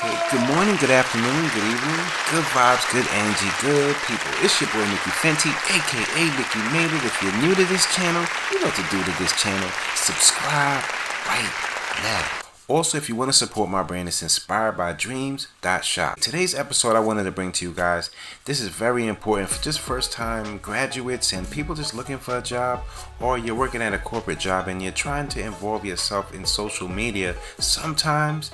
Good morning, good afternoon, good evening, good vibes, good energy, good people. It's your boy Mickey Fenty, aka Mickey Made It. If you're new to this channel, you know what to do to this channel. Subscribe right now. Also, if you want to support my brand, it's inspired by dreams.shop. Today's episode I wanted to bring to you guys, this is very important for just first time graduates and people just looking for a job, or you're working at a corporate job and you're trying to involve yourself in social media. Sometimes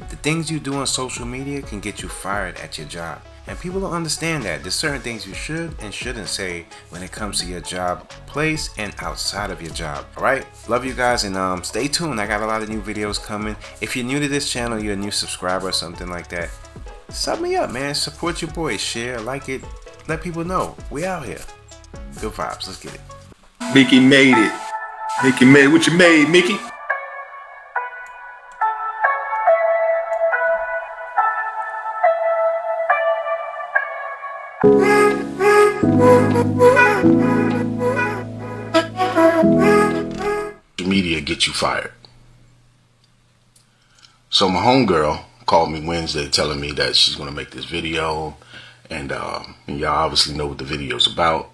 the things you do on social media can get you fired at your job. And people don't understand that. There's certain things you should and shouldn't say when it comes to your job place and outside of your job. Alright? Love you guys and stay tuned. I got a lot of new videos coming. If you're new to this channel, you're a new subscriber or something like that, sub me up, man. Support your boy. Share, like it. Let people know. We out here. Good vibes. Let's get it. Mickey made it. Mickey made it. What you made, Mickey? Media get you fired. So my homegirl called me Wednesday telling me that she's going to make this video, and y'all obviously know what the video's about.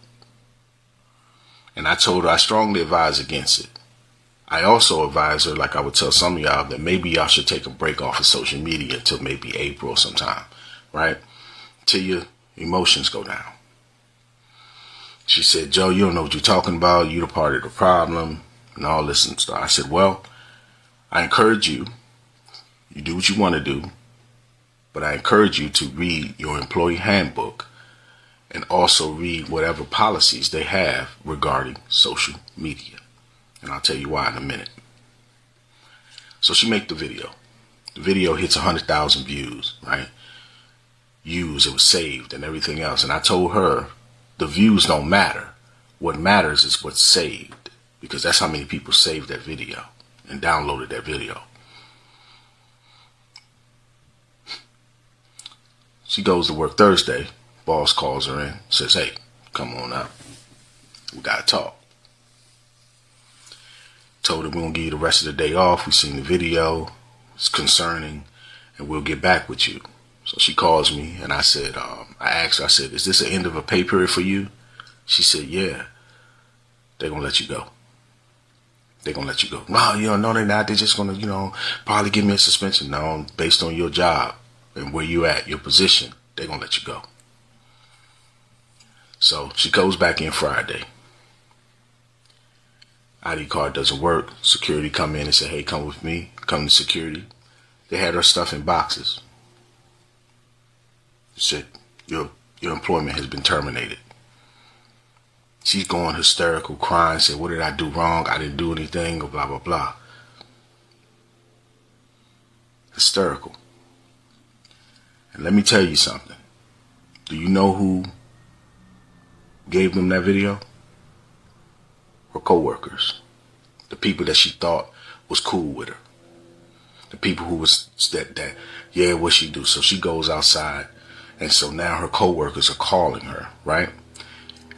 And I told her I strongly advise against it. I also advise her, like I would tell some of y'all, that maybe y'all should take a break off of social media until maybe April sometime, right? Till your emotions go down. She said, Joe, you don't know what you're talking about. You're the part of the problem and all this and stuff. I said, well, I encourage you. You do what you want to do. But I encourage you to read your employee handbook and also read whatever policies they have regarding social media. And I'll tell you why in a minute. So she made the video. The video hits 100,000 views, right? Views, it was saved and everything else. And I told her the views don't matter. What matters is what's saved, because that's how many people saved that video and downloaded that video. She goes to work Thursday. Boss calls her in, says, hey, come on up. We got to talk. Told her we're going to give you the rest of the day off. We seen the video. It's concerning, and we'll get back with you. So she calls me, and I said, I asked her, I said, is this the end of a pay period for you? She said, yeah. They're going to let you go. They're going to let you go. No, they're not. They're just going to, probably give me a suspension. No, based on your job and where you at, your position, they're going to let you go. So she goes back in Friday. ID card doesn't work. Security come in and say, hey, come with me. Come to security. They had her stuff in boxes. Said, your employment has been terminated. She's going hysterical, crying, said, what did I do wrong? I didn't do anything, or blah, blah, blah. Hysterical. And let me tell you something. Do you know who gave them that video? Her co-workers. The people that she thought was cool with her. The people who was that yeah, what she do? So she goes outside. And so now her co-workers are calling her, right?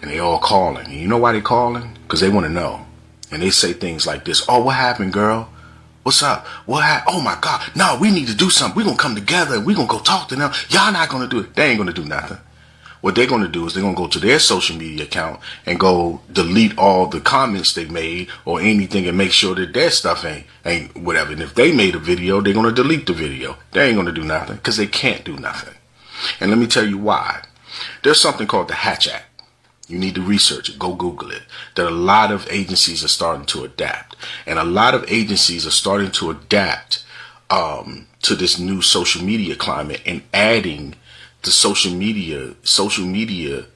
And they all calling. And you know why they calling? Because they want to know. And they say things like this. Oh, what happened, girl? What's up? What happened? Oh, my God. No, we need to do something. We're going to come together. We're going to go talk to them. Y'all not going to do it. They ain't going to do nothing. What they're going to do is they're going to go to their social media account and go delete all the comments they made or anything and make sure that their stuff ain't whatever. And if they made a video, they're going to delete the video. They ain't going to do nothing because they can't do nothing. And let me tell you why. There's something called the Hatch Act. You need to research it. Go Google it. That a lot of agencies are starting to adapt. And a lot of agencies are starting to adapt to this new social media climate and adding the social media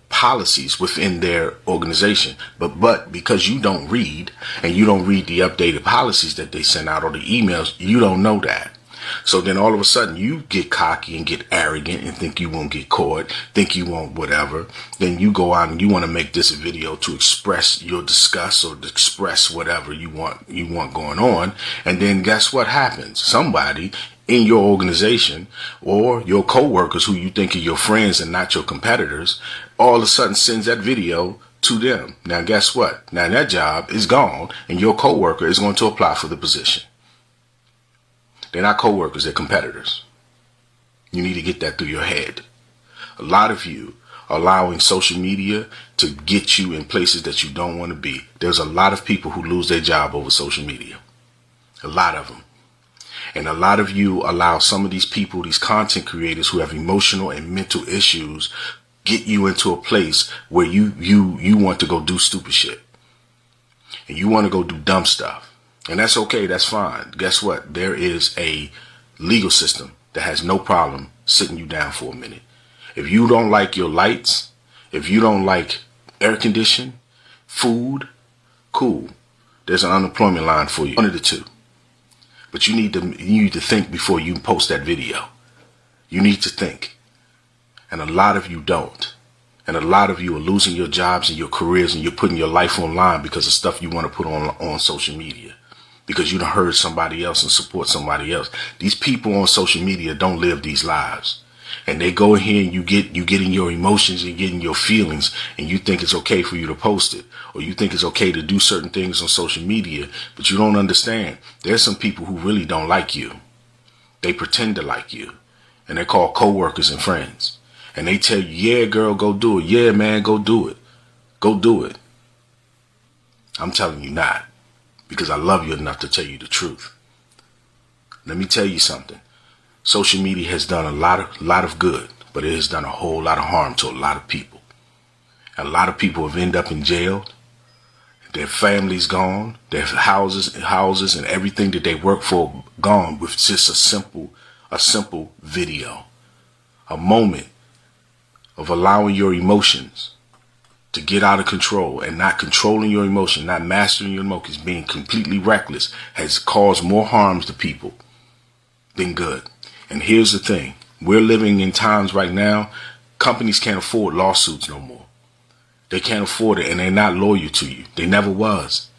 policies within their organization. But because you don't read and you don't read the updated policies that they send out or the emails, you don't know that. So then all of a sudden you get cocky and get arrogant and think you won't get caught, think you won't whatever. Then you go out and you want to make this a video to express your disgust or to express whatever you want going on. And then guess what happens? Somebody in your organization or your co-workers who you think are your friends and not your competitors, all of a sudden sends that video to them. Now guess what? Now that job is gone and your co-worker is going to apply for the position. They're not co-workers, they're competitors. You need to get that through your head. A lot of you are allowing social media to get you in places that you don't want to be. There's a lot of people who lose their job over social media. A lot of them. And a lot of you allow some of these people, these content creators who have emotional and mental issues, get you into a place where you want to go do stupid shit. And you want to go do dumb stuff. And that's okay. That's fine. Guess what? There is a legal system that has no problem sitting you down for a minute. If you don't like your lights, if you don't like air conditioning, food, cool. There's an unemployment line for you. One of the two. But you need to think before you post that video. You need to think. And a lot of you don't. And a lot of you are losing your jobs and your careers, and you're putting your life online because of stuff you want to put on social media. Because you done heard somebody else and support somebody else. These people on social media don't live these lives. And they go in here and you get in your emotions, you get in your feelings, and you think it's okay for you to post it. Or you think it's okay to do certain things on social media, but you don't understand. There's some people who really don't like you. They pretend to like you. And they're called co-workers and friends. And they tell you, yeah, girl, go do it. Yeah, man, go do it. Go do it. I'm telling you not. Because I love you enough to tell you the truth. Let me tell you something. Social media has done a lot of good, but it has done a whole lot of harm to a lot of people. A lot of people have ended up in jail. Their families gone, their houses and everything that they work for gone with just a simple video. A moment of allowing your emotions to get out of control and not controlling your emotion, not mastering your emotions, being completely reckless has caused more harms to people than good. And here's the thing. We're living in times right now, companies can't afford lawsuits no more. They can't afford it, and they're not loyal to you. They never was.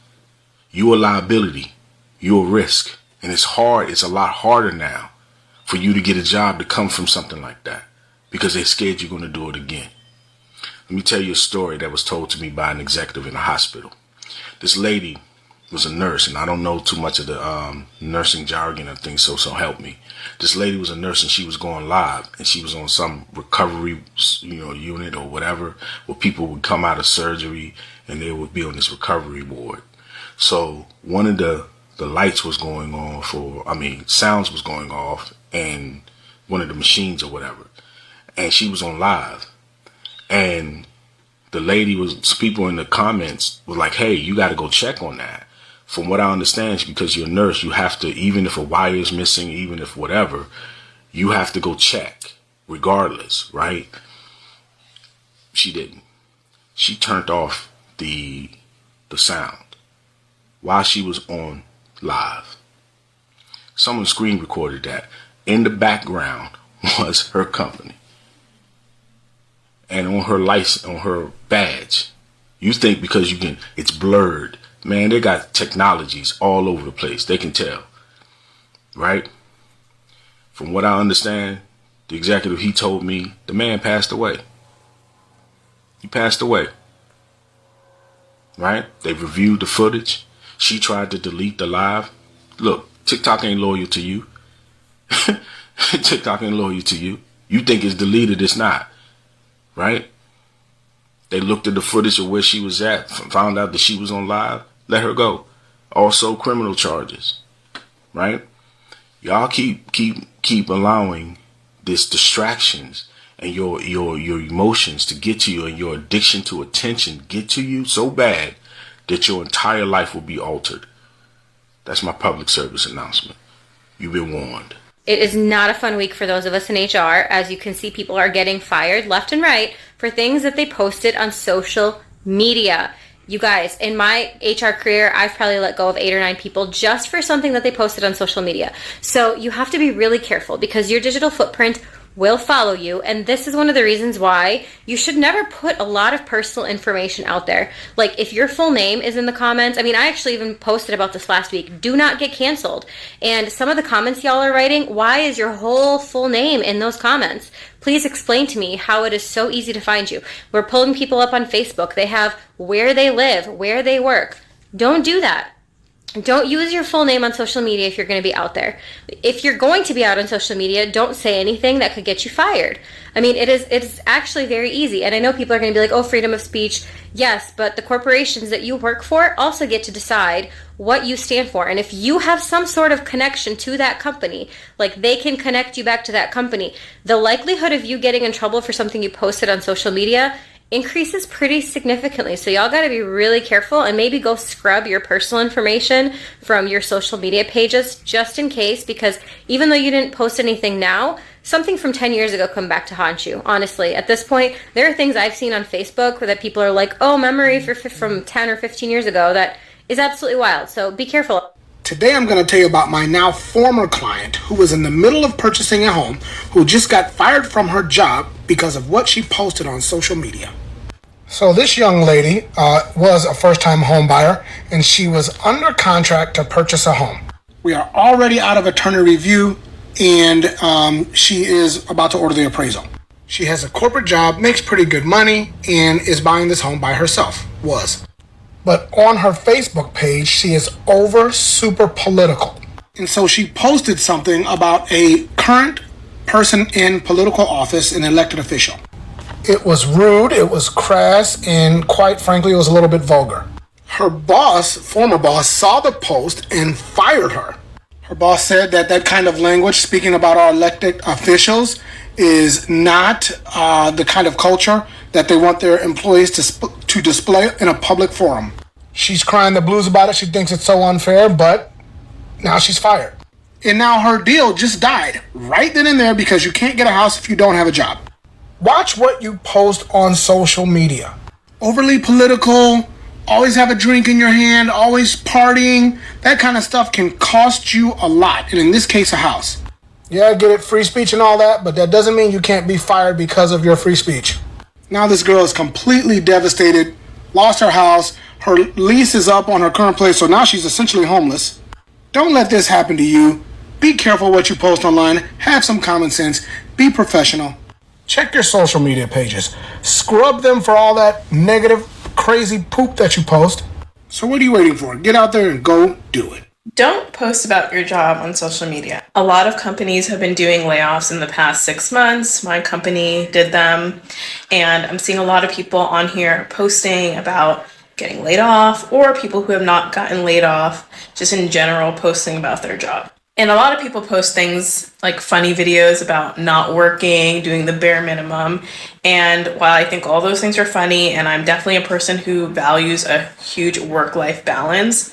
You're a liability. You're a risk. And it's hard. It's a lot harder now for you to get a job to come from something like that because they're scared you're going to do it again. Let me tell you a story that was told to me by an executive in a hospital. This lady was a nurse, and I don't know too much of the nursing jargon and things, so help me. This lady was a nurse, and she was going live, and she was on some recovery, unit or whatever, where people would come out of surgery, and they would be on this recovery ward. So one of the lights was going on sounds was going off, and one of the machines or whatever, and she was on live, and the lady people in the comments were like, hey, you got to go check on that. From what I understand, because you're a nurse, you have to, even if a wire is missing, even if whatever, you have to go check regardless, right? She didn't. She turned off the sound while she was on live. Someone screen recorded that. In the background was her company. And on her license, on her badge, you think because it's blurred. Man, they got technologies all over the place. They can tell. Right? From what I understand, the executive, he told me the man passed away. He passed away. Right? They've reviewed the footage. She tried to delete the live. Look, TikTok ain't loyal to you. TikTok ain't loyal to you. You think it's deleted, it's not. Right? They looked at the footage of where she was at, found out that she was on live, let her go. Also criminal charges. Right? Y'all keep allowing this distractions and your emotions to get to you, and your addiction to attention get to you so bad that your entire life will be altered. That's my public service announcement. You've been warned. It is not a fun week for those of us in HR. As you can see, people are getting fired left and right for things that they posted on social media. You guys, in my HR career, I've probably let go of 8 or 9 people just for something that they posted on social media. So you have to be really careful because your digital footprint will follow you. And this is one of the reasons why you should never put a lot of personal information out there. Like if your full name is in the comments, I actually even posted about this last week, do not get canceled. And some of the comments y'all are writing, why is your whole full name in those comments? Please explain to me how it is so easy to find you. We're pulling people up on Facebook. They have where they live, where they work. Don't do that. Don't use your full name on social media if you're going to be out there. If you're going to be out on social media, don't say anything that could get you fired. I mean, it's actually very easy. And I know people are going to be like, oh, freedom of speech. Yes, but the corporations that you work for also get to decide what you stand for. And if you have some sort of connection to that company, like they can connect you back to that company, the likelihood of you getting in trouble for something you posted on social media increases pretty significantly. So y'all got to be really careful and maybe go scrub your personal information from your social media pages just in case, because even though you didn't post anything now, something from 10 years ago come back to haunt you. Honestly, at this point, there are things I've seen on Facebook that people are like, oh, memory from 10 or 15 years ago. That is absolutely wild. So be careful. Today I'm going to tell you about my now former client who was in the middle of purchasing a home, who just got fired from her job because of what she posted on social media. So this young lady was a first-time home buyer, and she was under contract to purchase a home. We are already out of attorney review, and she is about to order the appraisal. She has a corporate job, makes pretty good money, and is buying this home by herself. But on her Facebook page, she is super political. And so she posted something about a current person in political office, an elected official. It was rude, it was crass, and quite frankly, it was a little bit vulgar. Her boss, former boss, saw the post and fired her. Her boss said that kind of language, speaking about our elected officials, is not the kind of culture that they want their employees to display in a public forum. She's crying the blues about it. She thinks it's so unfair, but now she's fired. And now her deal just died right then and there because you can't get a house if you don't have a job. Watch what you post on social media. Overly political, always have a drink in your hand, always partying. That kind of stuff can cost you a lot, and in this case, a house. Yeah, I get it, free speech and all that, but that doesn't mean you can't be fired because of your free speech. Now this girl is completely devastated, lost her house, her lease is up on her current place, so now she's essentially homeless. Don't let this happen to you. Be careful what you post online. Have some common sense. Be professional. Check your social media pages. Scrub them for all that negative, crazy poop that you post. So what are you waiting for? Get out there and go do it. Don't post about your job on social media. A lot of companies have been doing layoffs in the past 6 months. My company did them. And I'm seeing a lot of people on here posting about getting laid off, or people who have not gotten laid off, just in general posting about their job. And a lot of people post things like funny videos about not working, doing the bare minimum. And while I think all those things are funny, and I'm definitely a person who values a huge work-life balance,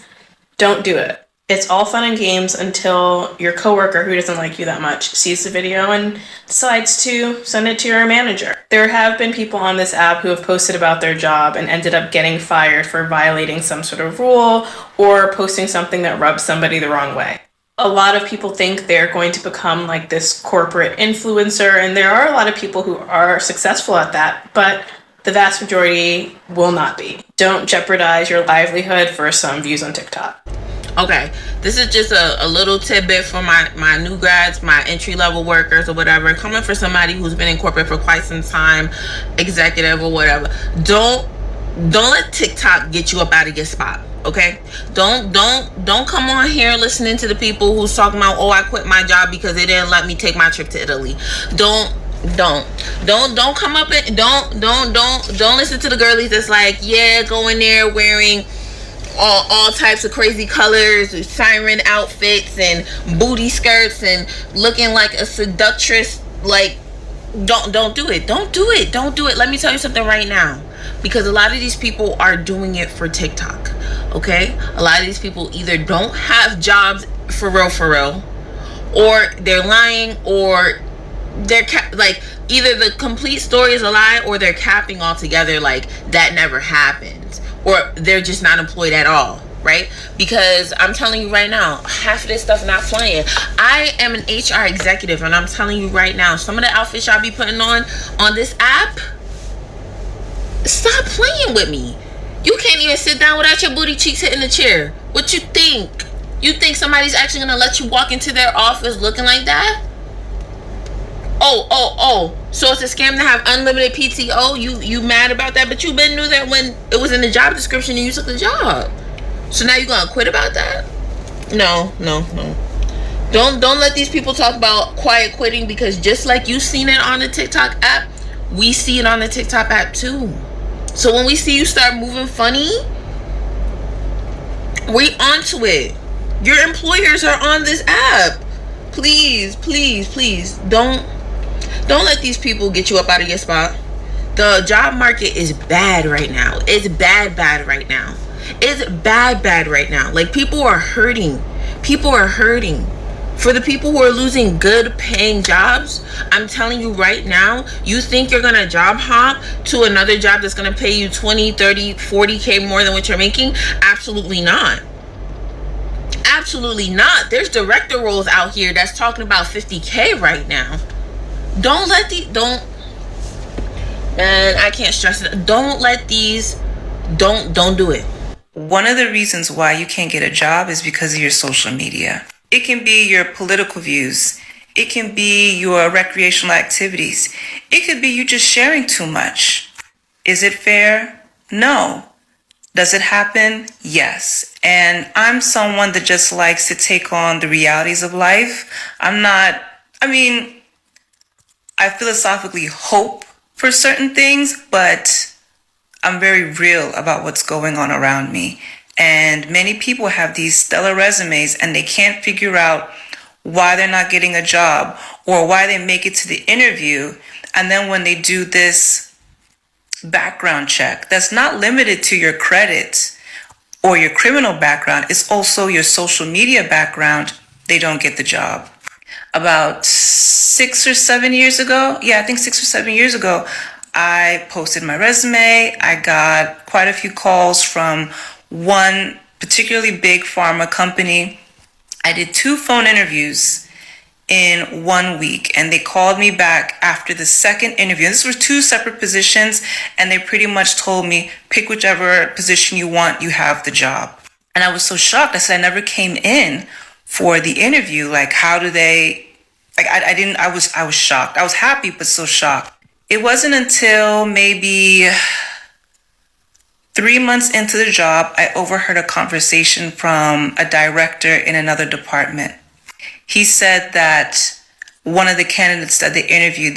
don't do it. It's all fun and games until your coworker who doesn't like you that much sees the video and decides to send it to your manager. There have been people on this app who have posted about their job and ended up getting fired for violating some sort of rule or posting something that rubs somebody the wrong way. A lot of people think they're going to become like this corporate influencer, and there are a lot of people who are successful at that, but the vast majority will not be. Don't jeopardize your livelihood for some views on TikTok. Okay, this is just a little tidbit for my new grads, my entry-level workers or whatever, coming for somebody who's been in corporate for quite some time, executive or whatever. Don't let TikTok get you up out of your spot. Okay, don't come on here listening to the people who's talking about, oh, I quit my job because they didn't let me take my trip to Italy. Don't come up and don't listen to the girlies that's like, yeah, go in there wearing all types of crazy colors, siren outfits and booty skirts and looking like a seductress. Like, don't do it. Don't do it. Let me tell you something right now, because a lot of these people are doing it for TikTok. Okay, a lot of these people either don't have jobs for real, or they're lying, or they're like, either the complete story is a lie or they're capping altogether, like that never happened, or they're just not employed at all, right? Because I'm telling you right now, half of this stuff not flying. I am an HR executive, and I'm telling you right now, some of the outfits y'all be putting on this app, stop playing with me. You can't even sit down without your booty cheeks hitting the chair. What you think? You think somebody's actually gonna let you walk into their office looking like that? Oh. So it's a scam to have unlimited PTO? You mad about that? But you been knew that when it was in the job description and you took the job. So now you're gonna quit about that? No. Don't let these people talk about quiet quitting, because just like you seen it on the TikTok app, we see it on the TikTok app too. So when we see you start moving funny, we onto it. Your employers are on this app. Please don't let these people get you up out of your spot. The job market is bad right now. It's bad right now. It's bad right now. Like, people are hurting. For the people who are losing good paying jobs, I'm telling you right now, you think you're gonna job hop to another job that's gonna pay you 20, 30, 40K more than what you're making? Absolutely not. Absolutely not. There's director roles out here that's talking about 50K right now. Man, I can't stress it. Don't do it. One of the reasons why you can't get a job is because of your social media. It can be your political views. It can be your recreational activities. It could be you just sharing too much. Is it fair? No. Does it happen? Yes. And I'm someone that just likes to take on the realities of life. I philosophically hope for certain things, but I'm very real about what's going on around me. And many people have these stellar resumes and they can't figure out why they're not getting a job or why they make it to the interview. And then when they do this background check, that's not limited to your credit or your criminal background, it's also your social media background, they don't get the job. About 6 or 7 years ago, I think 6 or 7 years ago, I posted my resume. I got quite a few calls from one particularly big pharma company. I did 2 phone interviews in 1 week, and they called me back after the second interview. This were 2 separate positions, and they pretty much told me, pick whichever position you want, you have the job. And I was so shocked. I said, I never came in for the interview. Like, how do they, like, I was shocked. I was happy, but so shocked. It wasn't until maybe 3 months into the job, I overheard a conversation from a director in another department. He said that one of the candidates that they interviewed,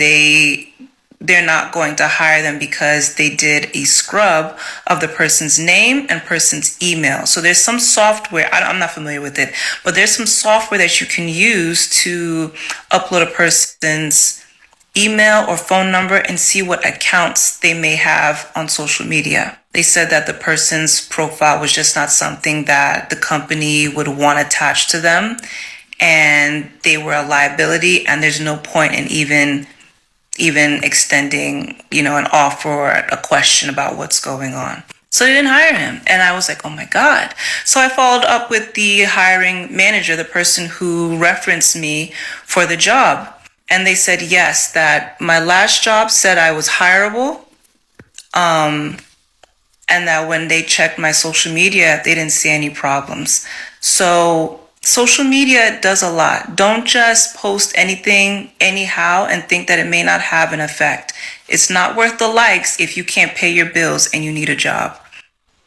they're not going to hire them because they did a scrub of the person's name and person's email. So there's some software, I'm not familiar with it, but there's some software that you can use to upload a person's email or phone number and see what accounts they may have on social media. They said that the person's profile was just not something that the company would want attached to them, and they were a liability, and there's no point in even extending, an offer or a question about what's going on. So they didn't hire him. And I was like, oh my God. So I followed up with the hiring manager, the person who referenced me for the job. And they said, yes, that my last job said I was hireable. And that when they checked my social media, they didn't see any problems. So social media does a lot. Don't just post anything anyhow and think that it may not have an effect. It's not worth the likes if you can't pay your bills and you need a job.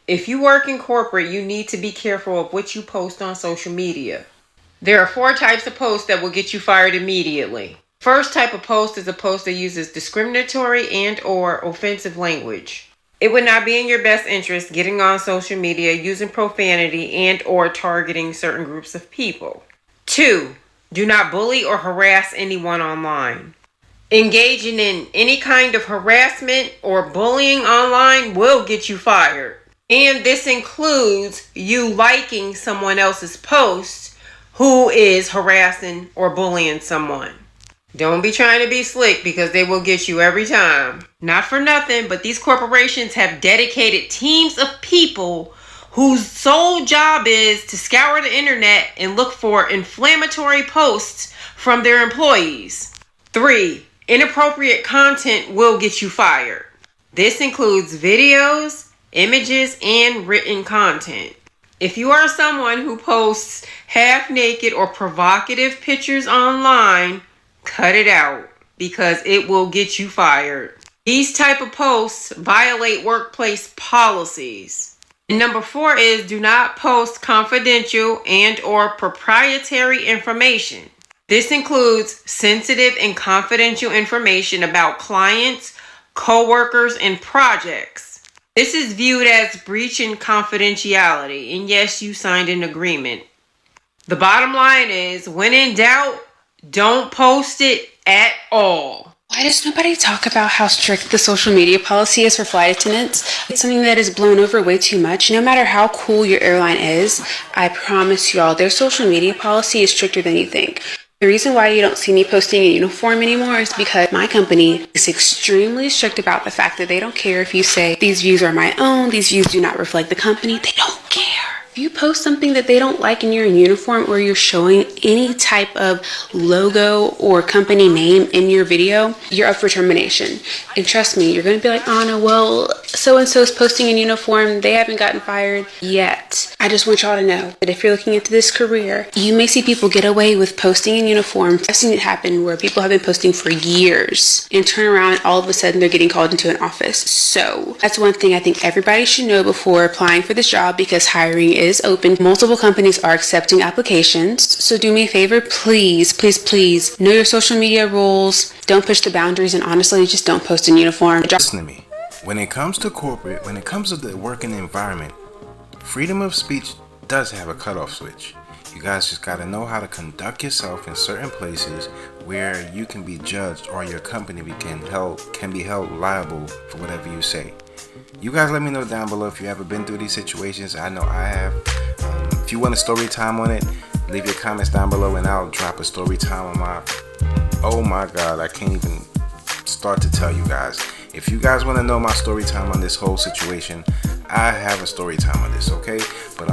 If you work in corporate, you need to be careful of what you post on social media. There are 4 types of posts that will get you fired immediately. First type of post is a post that uses discriminatory and or offensive language. It would not be in your best interest getting on social media using profanity and or targeting certain groups of people. 2, do not bully or harass anyone online. Engaging in any kind of harassment or bullying online will get you fired. And this includes you liking someone else's post who is harassing or bullying someone. Don't be trying to be slick because they will get you every time. Not for nothing, but these corporations have dedicated teams of people whose sole job is to scour the internet and look for inflammatory posts from their employees. 3, inappropriate content will get you fired. This includes videos, images, and written content. If you are someone who posts half-naked or provocative pictures online, cut it out because it will get you fired. These type of posts violate workplace policies. And number 4 is do not post confidential and or proprietary information. This includes sensitive and confidential information about clients, co-workers, and projects. This is viewed as breaching confidentiality, and yes, you signed an agreement. The bottom line is, when in doubt, don't post it at all. Why does nobody talk about how strict the social media policy is for flight attendants? It's something that is blown over way too much. No matter how cool your airline is, I promise y'all, their social media policy is stricter than you think. The reason why you don't see me posting a uniform anymore is because my company is extremely strict about the fact that they don't care if you say, these views are my own, these views do not reflect the company. They don't care. If you post something that they don't like and you're in uniform, or you're showing any type of logo or company name in your video, you're up for termination. And trust me, you're going to be like, oh no, well, so-and-so is posting in uniform. They haven't gotten fired yet. I just want y'all to know that if you're looking into this career, you may see people get away with posting in uniform. I've seen it happen where people have been posting for years and turn around and all of a sudden they're getting called into an office. So that's one thing I think everybody should know before applying for this job, because hiring is open. Multiple companies are accepting applications. So do me a favor, please, please, please know your social media rules. Don't push the boundaries, and honestly, just don't post in uniform. Listen to me. When it comes to corporate, when it comes to the working environment, freedom of speech does have a cutoff switch. You guys just got to know how to conduct yourself in certain places where you can be judged, or your company can be held liable for whatever you say. You guys let me know down below if you ever been through these situations. I know I have. If you want a story time on it, leave your comments down below and I'll drop a story time on my... Oh my God, I can't even start to tell you guys. If you guys want to know my story time on this whole situation, I have a story time on this, okay? But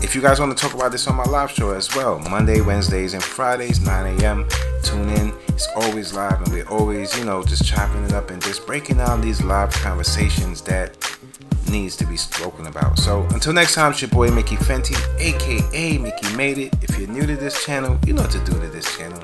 if you guys want to talk about this on my live show as well, Monday, Wednesdays, and Fridays, 9 a.m., tune in. It's always live, and we're always, just chopping it up and just breaking down these live conversations that needs to be spoken about. So until next time, it's your boy Mickey Fenty, aka Mickey Made It. If you're new to this channel, you know what to do to this channel.